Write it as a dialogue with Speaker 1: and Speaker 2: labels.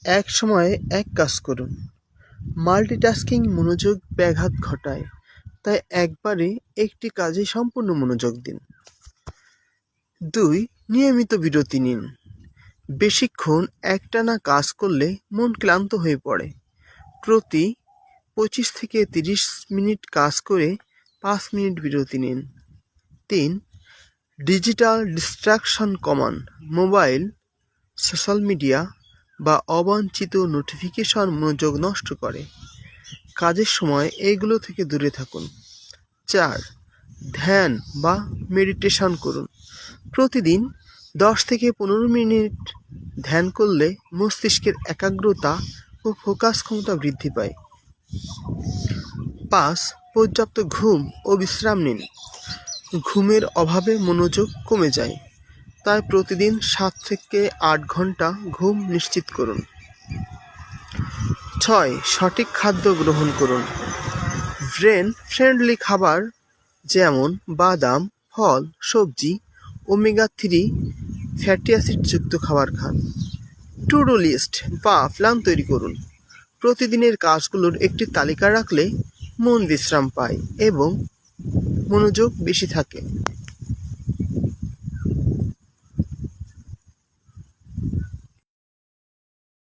Speaker 1: এক সময়ে এক কাজ করুন। মাল্টিটাস্কিং মনোযোগ ব্যাঘাত ঘটায়, তাই একবারে একটি কাজে সম্পূর্ণ মনোযোগ দিন। ২. নিয়মিত বিরতি নিন। বেশিক্ষণ একটানা কাজ করলে মন ক্লান্ত হয়ে পড়ে। প্রতি ২৫ থেকে ৩০ মিনিট কাজ করে ৫ মিনিট বিরতি নিন। ৩. ডিজিটাল ডিস্ট্রাকশন কমান। মোবাইল, সোশ্যাল মিডিয়া বা অবাঞ্ছিত নোটিফিকেশন মনোযোগ নষ্ট করে। কাজের সময় এইগুলো থেকে দূরে থাকুন। ৪. ধ্যান বা মেডিটেশন করুন। প্রতিদিন ১০ থেকে ১৫ মিনিট ধ্যান করলে মস্তিষ্কের একাগ্রতা ও ফোকাস ক্ষমতা বৃদ্ধি পায়। ৫. পর্যাপ্ত ঘুম ও বিশ্রাম নিন। ঘুমের অভাবে মনোযোগ কমে যায়, তাই প্রতিদিন ৭ থেকে ৮ ঘন্টা ঘুম নিশ্চিত করুন। ৬. সঠিক খাদ্য গ্রহণ করুন। ব্রেন ফ্রেন্ডলি খাবার যেমন বাদাম, ফল, সবজি, ওমেগা-3 ফ্যাটি অ্যাসিড যুক্ত খাবার খান। টু ডু লিস্ট বা প্ল্যান তৈরি করুন। প্রতিদিনের কাজগুলোর একটি তালিকা রাখলে মন বিশ্রাম পায় এবং মনোযোগ বেশি থাকে।